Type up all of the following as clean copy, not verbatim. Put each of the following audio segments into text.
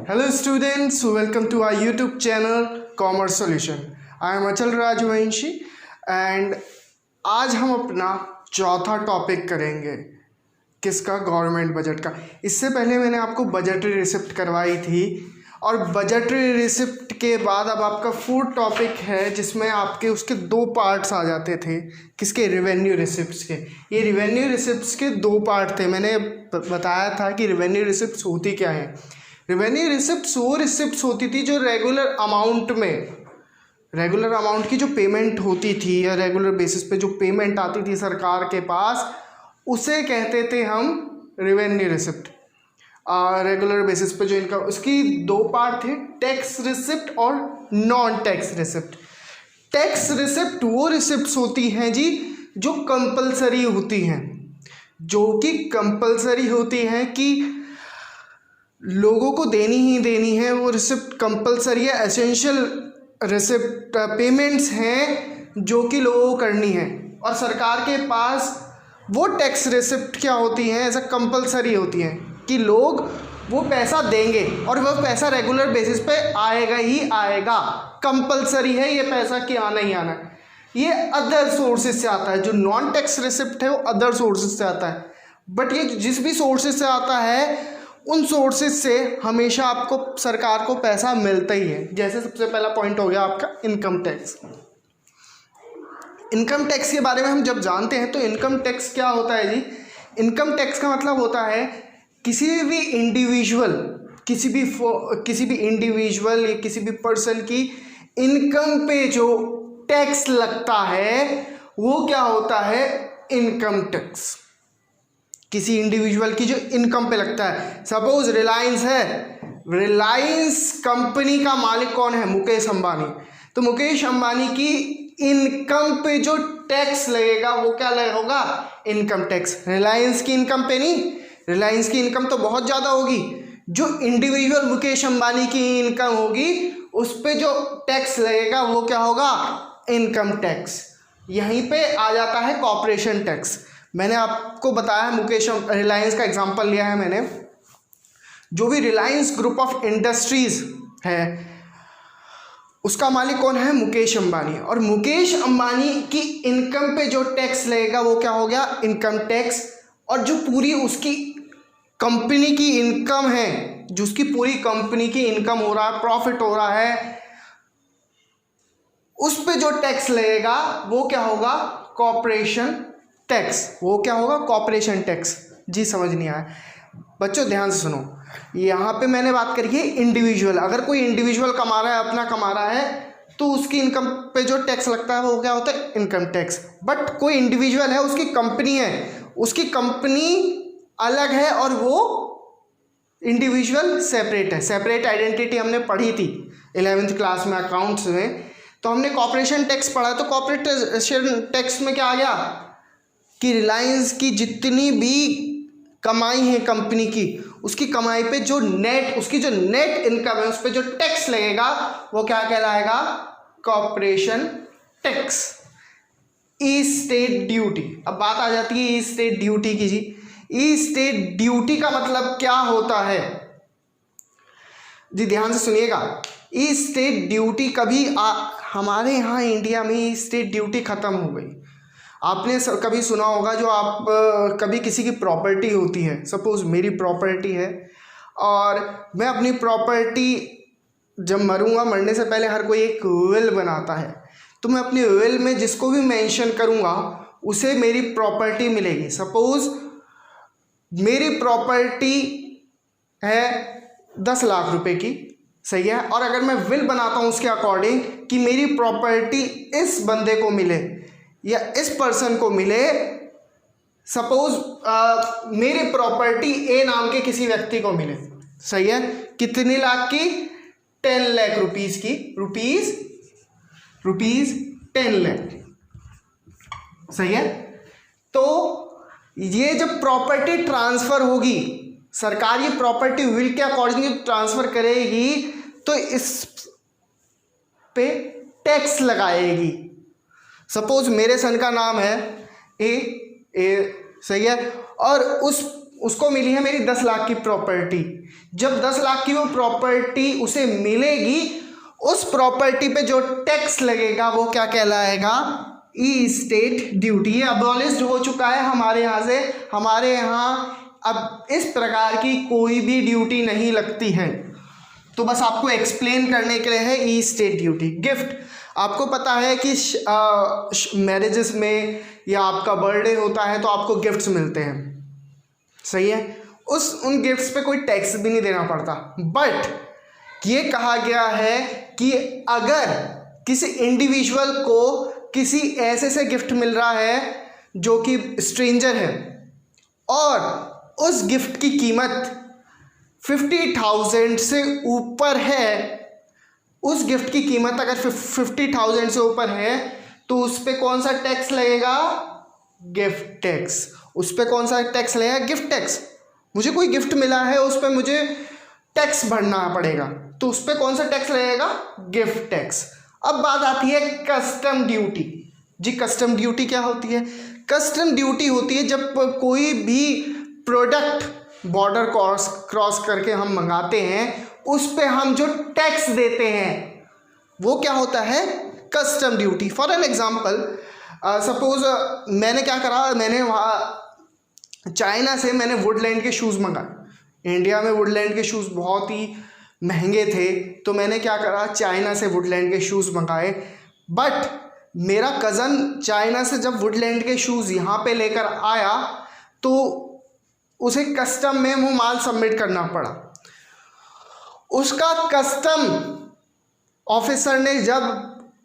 Hello students, welcome to our YouTube channel Commerce Solution. I am Achal Rajvanshi and आज हम अपना चौथा topic करेंगे किसका, गवर्नमेंट बजट का। इससे पहले मैंने आपको बजटरी रिसिप्ट करवाई थी और बजटरी रिसिप्ट के बाद अब आपका फोर्थ टॉपिक है जिसमें आपके उसके दो पार्ट्स आ जाते थे। किसके? रिवेन्यू रिसिप्ट्स के। ये रिवेन्यू रिसिप्ट्स के दो पार्ट थे। मैंने बताया था कि रिवेन्यू रिसिप्ट्स होती क्या है। रिवेन्यू रिसिप्ट्स वो रिसिप्ट्स होती थी जो रेगुलर अमाउंट की जो पेमेंट होती थी या रेगुलर बेसिस पे जो पेमेंट आती थी सरकार के पास, उसे कहते थे हम रिवेन्यू रिसिप्ट। रेगुलर बेसिस पे जो इनका, उसकी दो पार्ट थे, टैक्स रिसिप्ट और non tax receipt. Tax receipt वो रिसिप्ट्स होती हैं जी जो कंपलसरी होती हैं, कि लोगों को देनी ही देनी है। वो रिसिप्ट कंपलसरी है, एसेंशियल रिसिप्ट पेमेंट्स हैं जो कि लोगों को करनी है। और सरकार के पास वो टैक्स रिसिप्ट क्या होती हैं, ऐसा कंपलसरी होती हैं कि लोग वो पैसा देंगे और वह पैसा रेगुलर बेसिस पे आएगा ही आएगा। कंपलसरी है ये पैसा कि आना ही आना है। ये अदर सोर्सेज से आता है। जो नॉन टैक्स रिसिप्ट है वो अदर सोर्सेज से आता है, बट ये जिस भी सोर्सेज से आता है उन सोर्सेज से हमेशा आपको सरकार को पैसा मिलता ही है। जैसे सबसे पहला पॉइंट हो गया आपका इनकम टैक्स। इनकम टैक्स के बारे में हम जब जानते हैं तो इनकम टैक्स क्या होता है जी? इनकम टैक्स का मतलब होता है किसी भी इंडिविजुअल या किसी भी पर्सन की इनकम पे जो टैक्स लगता है वो क्या होता है? Income tax. किसी इंडिविजुअल की जो इनकम पे लगता है। सपोज रिलायंस है, रिलायंस कंपनी का मालिक कौन है? मुकेश अंबानी। तो मुकेश अंबानी की इनकम पे जो टैक्स लगेगा वो क्या होगा? Income tax. रिलायंस की इनकम पे नहीं, रिलायंस की इनकम तो बहुत ज़्यादा होगी। जो इंडिविजुअल मुकेश अंबानी की इनकम होगी उस पे जो टैक्स लगेगा वो क्या होगा? Income tax. यहीं पे आ जाता है कॉर्पोरेशन टैक्स। मैंने आपको बताया रिलायंस का एग्जांपल लिया है मैंने। जो भी रिलायंस ग्रुप ऑफ इंडस्ट्रीज है उसका मालिक कौन है? मुकेश अंबानी। और मुकेश अंबानी की इनकम पे जो टैक्स लगेगा वो क्या हो गया? Income tax. और जो पूरी उसकी कंपनी की इनकम है, जो उसकी पूरी कंपनी की इनकम हो रहा है, प्रॉफिट हो रहा है, उस पे जो टैक्स लगेगा वो क्या होगा? Corporation tax. वो क्या होगा? Corporation tax. जी समझ नहीं आया बच्चों? ध्यान से सुनो। यहाँ पे मैंने बात करी है इंडिविजुअल। अगर कोई इंडिविजुअल कमा रहा है, अपना कमा रहा है, तो उसकी इनकम पे जो टैक्स लगता है वो क्या होता है? Income tax. बट कोई इंडिविजुअल है, उसकी कंपनी है, उसकी कंपनी अलग है और वो इंडिविजुअल सेपरेट है। सेपरेट आइडेंटिटी हमने पढ़ी थी 11th क्लास में अकाउंट्स में। तो हमने कॉर्पोरेशन टैक्स पढ़ा है। तो कॉर्पोरेशन टैक्स में क्या आ गया कि रिलायंस की जितनी भी कमाई है कंपनी की, उसकी कमाई पे जो उसकी जो नेट इनकम है उस पे जो टैक्स लगेगा वो क्या कहलाएगा? Corporation tax. Estate duty. अब बात आ जाती है ई स्टेट ड्यूटी की जी। ई स्टेट ड्यूटी का मतलब क्या होता है जी? ध्यान से सुनिएगा। ई स्टेट ड्यूटी हमारे यहाँ इंडिया में ई स्टेट ड्यूटी खत्म हो गई। आपने कभी सुना होगा, जो आप कभी किसी की प्रॉपर्टी होती है, सपोज मेरी प्रॉपर्टी है और मैं अपनी प्रॉपर्टी जब मरूंगा, मरने से पहले हर कोई एक विल बनाता है। तो मैं अपनी विल में जिसको भी मेंशन करूंगा उसे मेरी प्रॉपर्टी मिलेगी। सपोज मेरी प्रॉपर्टी है 10 लाख रुपए की, सही है। और अगर मैं विल बनाता हूं उसके अकॉर्डिंग कि मेरी प्रॉपर्टी इस बंदे को मिले या इस पर्सन को मिले, सपोज मेरी प्रॉपर्टी ए नाम के किसी व्यक्ति को मिले, सही है। कितने लाख की? 10 लाख रुपीज की। रुपीज 10 लाख, सही है। तो ये जब प्रॉपर्टी ट्रांसफर होगी, सरकार ये प्रॉपर्टी विल के अकॉर्डिंग ट्रांसफर करेगी तो इस पे टैक्स लगाएगी। सपोज मेरे सन का नाम है ए, सही है। और उसको मिली है मेरी 10 लाख की प्रॉपर्टी। जब 10 लाख की वो प्रॉपर्टी उसे मिलेगी, उस प्रॉपर्टी पे जो टैक्स लगेगा वो क्या कहलाएगा? ई स्टेट ड्यूटी। ये अबॉलिश हो चुका है हमारे यहाँ से। हमारे यहाँ अब इस प्रकार की कोई भी ड्यूटी नहीं लगती है। तो बस आपको एक्सप्लेन करने के लिए है ई स्टेट ड्यूटी। गिफ्ट, आपको पता है कि मैरिजेस में या आपका बर्थडे होता है तो आपको गिफ्ट्स मिलते हैं, सही है। उन गिफ्ट्स पे कोई टैक्स भी नहीं देना पड़ता। बट ये कहा गया है कि अगर किसी इंडिविजुअल को किसी ऐसे से गिफ्ट मिल रहा है जो कि स्ट्रेंजर है और उस गिफ्ट की कीमत 50,000 से ऊपर है, उस गिफ्ट की कीमत अगर 50,000 से ऊपर है तो उस पर कौन सा टैक्स लगेगा? Gift tax. उस पर कौन सा टैक्स लगेगा? Gift tax. मुझे कोई गिफ्ट मिला है, उस पर मुझे टैक्स भरना पड़ेगा, तो उस पर कौन सा टैक्स लगेगा? Gift tax. अब बात आती है कस्टम ड्यूटी। जी, कस्टम ड्यूटी क्या होती है? कस्टम ड्यूटी होती है जब कोई भी प्रोडक्ट बॉर्डर क्रॉस करके हम मंगाते हैं, उस पे हम जो टैक्स देते हैं वो क्या होता है? Custom duty. For an example, suppose मैंने क्या करा, मैंने वहाँ चाइना से मैंने वुडलैंड के शूज़ मंगाए। इंडिया में वुडलैंड के शूज़ बहुत ही महंगे थे, तो मैंने क्या करा, चाइना से वुडलैंड के शूज़ मंगाए। बट मेरा कज़न चाइना से जब वुडलैंड के शूज़ यहाँ पे लेकर आया तो उसे कस्टम में वो माल सबमिट करना पड़ा। उसका कस्टम ऑफिसर ने जब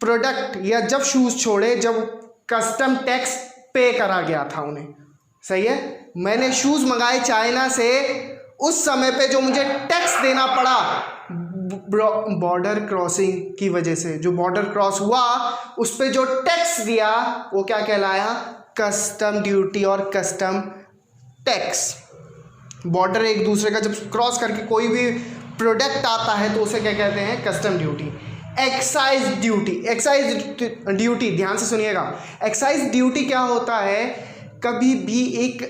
प्रोडक्ट या जब शूज़ छोड़े, जब कस्टम टैक्स पे करा गया था उन्हें, सही है। मैंने शूज़ मंगाए चाइना से, उस समय पे जो मुझे टैक्स देना पड़ा बॉर्डर क्रॉसिंग की वजह से, जो बॉर्डर क्रॉस हुआ उस पे जो टैक्स दिया वो क्या कहलाया? कस्टम ड्यूटी और कस्टम टैक्स। बॉर्डर एक दूसरे का जब क्रॉस करके कोई भी प्रोडक्ट आता है तो उसे क्या कहते हैं? Custom duty. Excise duty. Excise duty ध्यान से सुनिएगा। एक्साइज ड्यूटी क्या होता है? कभी भी एक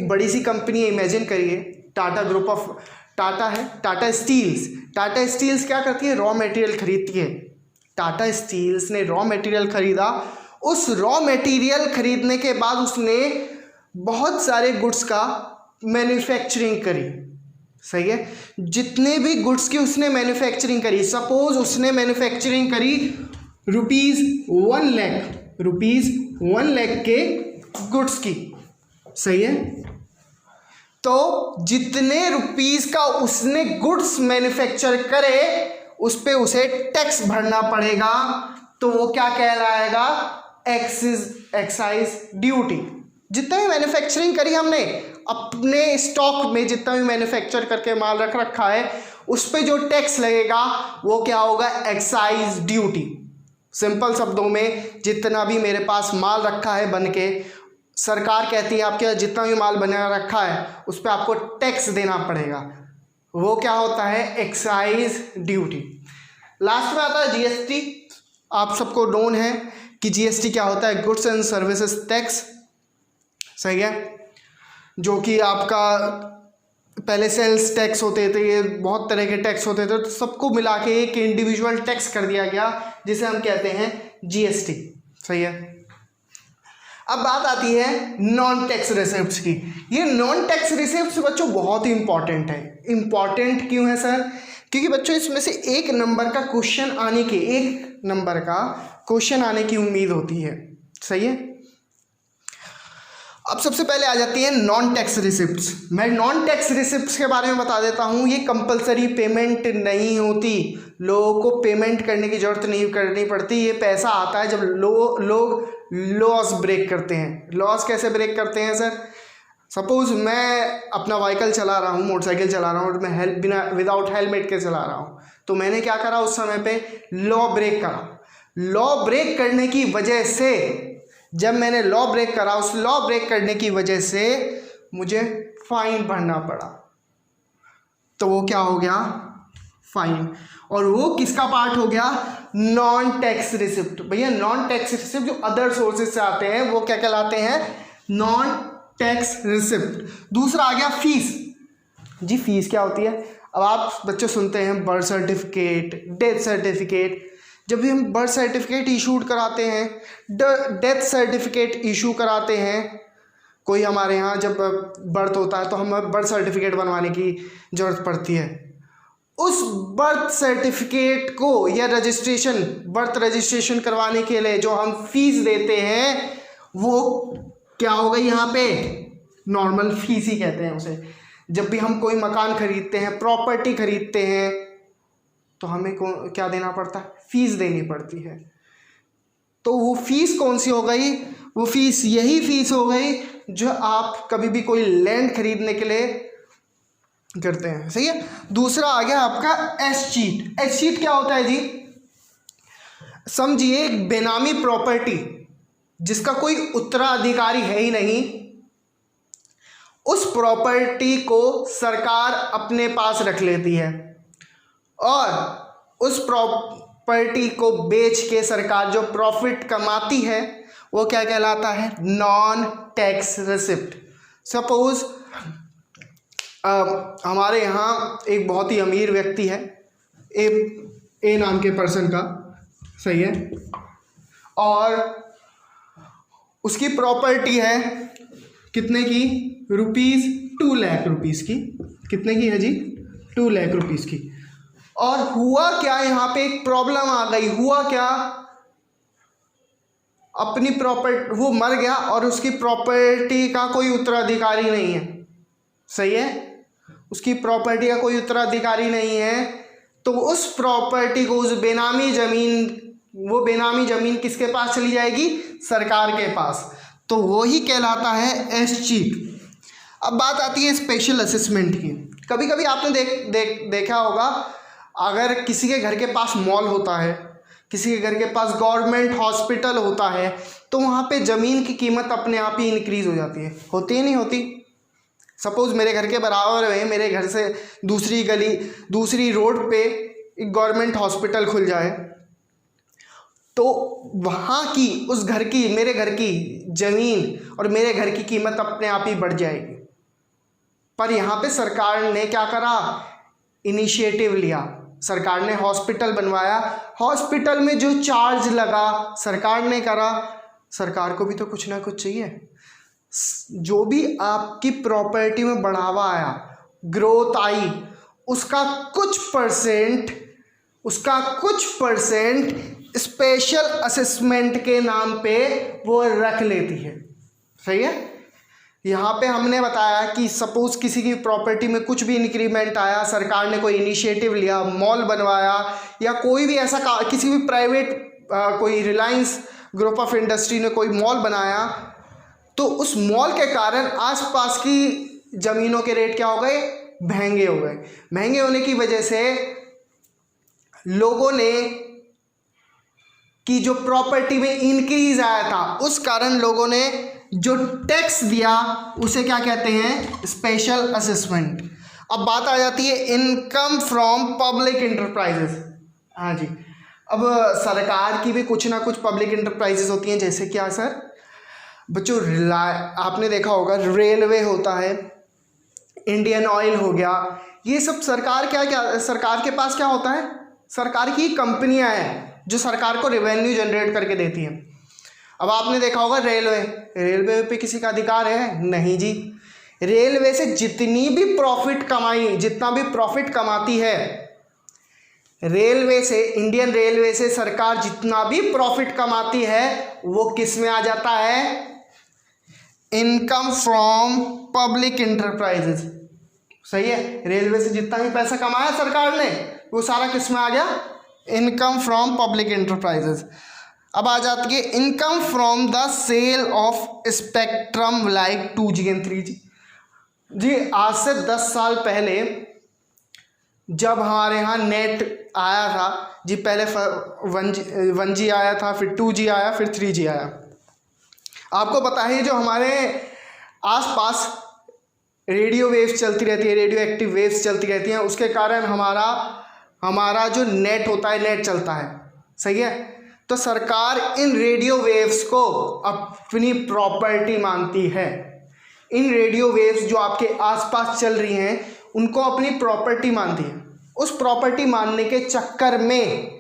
बड़ी सी कंपनी इमेजिन करिए, टाटा ग्रुप ऑफ टाटा है, टाटा स्टील्स। टाटा स्टील्स क्या करती है? रॉ मटेरियल खरीदती है। टाटा स्टील्स ने रॉ मटेरियल खरीदा। उस रॉ मटेरियल खरीदने के बाद उसने बहुत सारे गुड्स का मैन्युफैक्चरिंग करी, सही है। जितने भी गुड्स की उसने मैन्युफैक्चरिंग करी, सपोज उसने मैन्युफैक्चरिंग करी ₹1 लाख के गुड्स की, सही है। तो जितने रुपीस का उसने गुड्स मैन्युफैक्चर करे उस पे उसे टैक्स भरना पड़ेगा, तो वो क्या कहलाएगा? Excise duty. जितना भी मैन्युफैक्चरिंग करी हमने, अपने स्टॉक में जितना भी मैन्युफैक्चर करके माल रख रखा है, उस पे जो टैक्स लगेगा वो क्या होगा? Excise duty. सिंपल शब्दों में, जितना भी मेरे पास माल रखा है बन के, सरकार कहती है आपके जितना भी माल बना रखा है उस पर आपको टैक्स देना पड़ेगा, वो क्या होता है? Excise duty. लास्ट में आता है जीएसटी। आप सबको नोन है कि जीएसटी क्या होता है? गुड्स एंड सर्विसेज टैक्स, सही है। जो कि आपका पहले सेल्स टैक्स होते थे, ये बहुत तरह के टैक्स होते थे, तो सबको मिला के एक इंडिविजुअल टैक्स कर दिया गया जिसे हम कहते हैं जीएसटी, सही है। अब बात आती है नॉन टैक्स रिसिप्ट्स की। ये नॉन टैक्स रिसिप्ट्स बच्चों बहुत ही इंपॉर्टेंट है। इंपॉर्टेंट क्यों है सर? क्योंकि बच्चों इसमें से एक नंबर का क्वेश्चन आने की उम्मीद होती है, सही है। अब सबसे पहले आ जाती है नॉन टैक्स रिसिप्ट्स। मैं नॉन टैक्स रिसिप्ट्स के बारे में बता देता हूँ। ये कंपलसरी पेमेंट नहीं होती, लोगों को पेमेंट करने की ज़रूरत नहीं करनी पड़ती। ये पैसा आता है जब लोग लॉस ब्रेक करते हैं। लॉस कैसे ब्रेक करते हैं सर? सपोज़ मैं अपना व्हीकल चला रहा हूँ, मोटरसाइकिल चला रहा हूँ, और मैं विदाउट हेलमेट के चला रहा हूँ, तो मैंने क्या करा? उस समय पे लॉ ब्रेक करा। लॉ ब्रेक करने की वजह से, जब मैंने लॉ ब्रेक करा, उस लॉ ब्रेक करने की वजह से मुझे फाइन भरना पड़ा, तो वो क्या हो गया? फाइन। और वो किसका पार्ट हो गया? Non tax receipt. भैया नॉन टैक्स रिसिप्ट जो अदर सोर्सेज से आते हैं वो क्या कहलाते हैं? Non tax receipt. दूसरा आ गया फीस। जी फीस क्या होती है? अब आप बच्चे सुनते हैं बर्थ सर्टिफिकेट, डेथ सर्टिफिकेट। जब भी हम बर्थ सर्टिफिकेट इशूड कराते हैं, डेथ सर्टिफिकेट इशू कराते हैं, कोई हमारे यहाँ जब बर्थ होता है तो हमें बर्थ सर्टिफिकेट बनवाने की ज़रूरत पड़ती है। उस बर्थ सर्टिफिकेट को या रजिस्ट्रेशन, बर्थ रजिस्ट्रेशन करवाने के लिए जो हम फीस देते हैं वो क्या हो गई यहाँ पे? नॉर्मल फीस ही कहते हैं उसे। जब भी हम कोई मकान खरीदते हैं, प्रॉपर्टी खरीदते हैं, तो हमें क्या देना पड़ता है? फीस देनी पड़ती है। तो वो फीस कौन सी हो गई? वो फीस यही फीस हो गई जो आप कभी भी कोई लैंड खरीदने के लिए करते हैं। सही है। दूसरा आ गया आपका एस्चीट। एस्चीट क्या होता है जी? समझिए एक बेनामी प्रॉपर्टी जिसका कोई उत्तराधिकारी है ही नहीं, उस प्रॉपर्टी को सरकार अपने पास रख लेती है और उस प्रॉपर्टी को बेच के सरकार जो प्रॉफिट कमाती है वो क्या कहलाता है? Non tax receipt. सपोज हमारे यहाँ एक बहुत ही अमीर व्यक्ति है, ए नाम के पर्सन का, सही है, और उसकी प्रॉपर्टी है कितने की? ₹2 लाख की। कितने की है जी? 2 लाख रुपीज़ की। और हुआ क्या, यहाँ पे एक प्रॉब्लम आ गई। हुआ क्या? अपनी प्रॉपर्टी, वो मर गया और उसकी प्रॉपर्टी का कोई उत्तराधिकारी नहीं है। सही है। उसकी प्रॉपर्टी का कोई उत्तराधिकारी नहीं है, तो उस प्रॉपर्टी को, उस बेनामी ज़मीन, वो बेनामी ज़मीन किसके पास चली जाएगी? सरकार के पास। तो वो ही कहलाता है एस्चीट। अब बात आती है स्पेशल असेसमेंट की। कभी कभी आपने देखा होगा, अगर किसी के घर के पास मॉल होता है, किसी के घर के पास गवर्नमेंट हॉस्पिटल होता है, तो वहाँ पे ज़मीन की कीमत अपने आप ही इंक्रीज़ हो जाती है। होती है नहीं होती? सपोज़ मेरे घर के बराबर में, मेरे घर से दूसरी गली, दूसरी रोड पे एक गवर्नमेंट हॉस्पिटल खुल जाए, तो वहाँ की, उस घर की, मेरे घर की ज़मीन और मेरे घर की कीमत अपने आप ही बढ़ जाएगी। पर यहाँ पे सरकार ने क्या करा? इनिशिएटिव लिया। सरकार ने हॉस्पिटल बनवाया, हॉस्पिटल में जो चार्ज लगा सरकार ने करा। सरकार को भी तो कुछ ना कुछ चाहिए। जो भी आपकी प्रॉपर्टी में बढ़ावा आया, ग्रोथ आई, उसका कुछ परसेंट स्पेशल असेसमेंट के नाम पे वो रख लेती है। सही है। यहाँ पे हमने बताया कि सपोज किसी की प्रॉपर्टी में कुछ भी इंक्रीमेंट आया, सरकार ने कोई इनिशिएटिव लिया, मॉल बनवाया, या कोई भी ऐसा किसी भी प्राइवेट कोई रिलायंस ग्रुप ऑफ इंडस्ट्री ने कोई मॉल बनाया, तो उस मॉल के कारण आसपास की ज़मीनों के रेट क्या हो गए? महंगे हो गए। महंगे होने की वजह से लोगों ने की जो प्रॉपर्टी में इंक्रीज आया था, उस कारण लोगों ने जो टैक्स दिया उसे क्या कहते हैं? Special assessment. अब बात आ जाती है इनकम फ्रॉम पब्लिक इंटरप्राइजेस। हाँ जी, अब सरकार की भी कुछ ना कुछ पब्लिक इंटरप्राइजेस होती हैं। जैसे क्या सर? बच्चों, आपने देखा होगा रेलवे होता है, इंडियन ऑयल हो गया, ये सब सरकार सरकार के पास क्या होता है? सरकार की कंपनियां हैं जो सरकार को रेवेन्यू जनरेट करके देती हैं। अब आपने देखा होगा रेलवे पे किसी का अधिकार है? नहीं जी। रेलवे से जितना भी प्रॉफिट कमाती है, रेलवे से, इंडियन रेलवे से सरकार जितना भी प्रॉफिट कमाती है वो किस में आ जाता है? Income from public enterprises. सही है। रेलवे से जितना भी पैसा कमाया सरकार ने, वो सारा किस में आ गया? Income from public enterprises. अब आ जाती है income from the sale of spectrum like 2G and 3G। जी, आज से 10 साल पहले जब हमारे यहाँ नेट आया था जी, पहले 1G आया था, फिर 2G आया, फिर 3G आया। आपको पता है जो हमारे आसपास रेडियो वेव्स चलती रहती है, रेडियो एक्टिव वेव्स चलती रहती हैं, उसके कारण हमारा जो नेट होता है, नेट चलता है। सही है। तो सरकार इन रेडियो वेव्स को अपनी प्रॉपर्टी मानती है। इन रेडियो वेव्स जो आपके आसपास चल रही हैं उनको अपनी प्रॉपर्टी मानती है। उस प्रॉपर्टी मानने के चक्कर में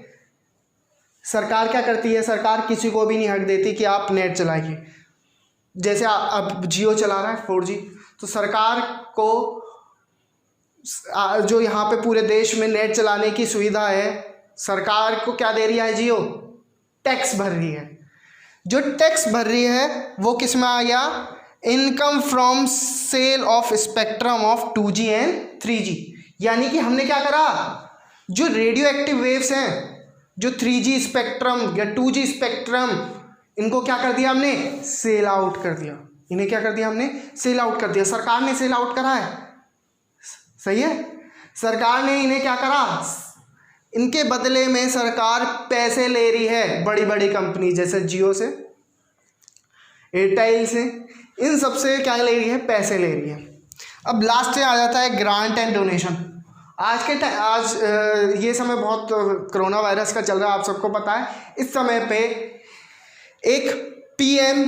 सरकार क्या करती है, सरकार किसी को भी नहीं हक देती कि आप नेट चलाइए। जैसे अब जियो चला रहा है 4G, तो सरकार को जो यहाँ पे पूरे देश में नेट चलाने की सुविधा है, सरकार को क्या दे रही है जियो, टैक्स भर रही है। जो टैक्स भर रही है वो किस में आ गया, income from sale of spectrum of 2G and 3G। यानी कि हमने क्या करा, जो रेडियो एक्टिव वेव्स हैं, जो 3G स्पेक्ट्रम या 2G स्पेक्ट्रम, इनको क्या कर दिया हमने, सेल आउट कर दिया। इन्हें क्या कर दिया हमने, सेल आउट कर दिया। सरकार ने सेल आउट करा है, सही है। सरकार ने इन्हें क्या करा, इनके बदले में सरकार पैसे ले रही है बड़ी बड़ी कंपनी जैसे जियो से, एयरटेल से, इन सब से क्या ले रही है, पैसे ले रही है। अब लास्ट में आ जाता है ग्रांट एंड डोनेशन। आज ये समय बहुत कोरोना वायरस का चल रहा है, आप सबको पता है। इस समय पे एक पीएम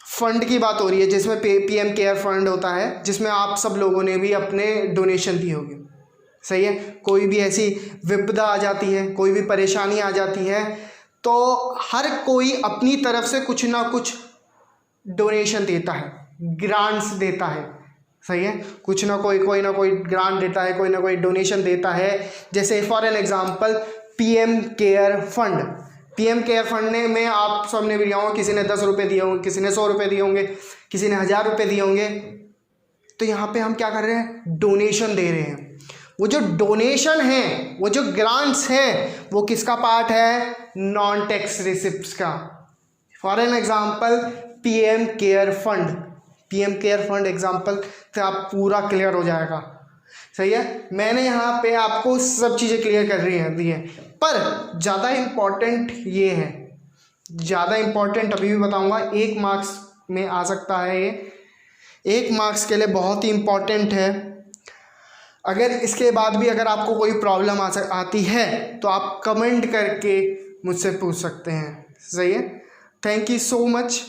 फंड की बात हो रही है, जिसमें पीएम केयर फंड होता है, जिसमें आप सब लोगों ने भी अपने डोनेशन दिए होंगे, सही है। कोई भी ऐसी विपदा आ जाती है, कोई भी परेशानी आ जाती है, तो हर कोई अपनी तरफ से कुछ ना कुछ डोनेशन देता है, ग्रांट्स देता है, सही है। कुछ ना कोई ना कोई ग्रांट देता है, कोई ना कोई डोनेशन देता है। जैसे for an example PM care fund, PM care fund में आप सबने भी लिया होगा, किसी ने 10 रुपये दिए होंगे, किसी ने 100 रुपये दिए होंगे, किसी ने 1000 रुपये दिए होंगे। तो यहाँ पे हम क्या कर रहे हैं, डोनेशन दे रहे हैं। वो जो डोनेशन है, वो जो ग्रांट्स हैं, वो किसका पार्ट है, नॉन टैक्स रिसिप्ट्स का। For an example PM care fund, PM care fund example से आप पूरा क्लियर हो जाएगा, सही है। मैंने यहाँ पे आपको सब चीज़ें क्लियर कर रही दी है, पर ज़्यादा इम्पॉर्टेंट ये है, ज़्यादा इम्पॉर्टेंट अभी भी बताऊँगा, 1 मार्क्स में आ सकता है ये, 1 मार्क्स के लिए बहुत ही इम्पॉर्टेंट है। अगर इसके बाद भी अगर आपको कोई प्रॉब्लम आती है तो आप कमेंट करके मुझसे पूछ सकते हैं, सही है। Thank you so much.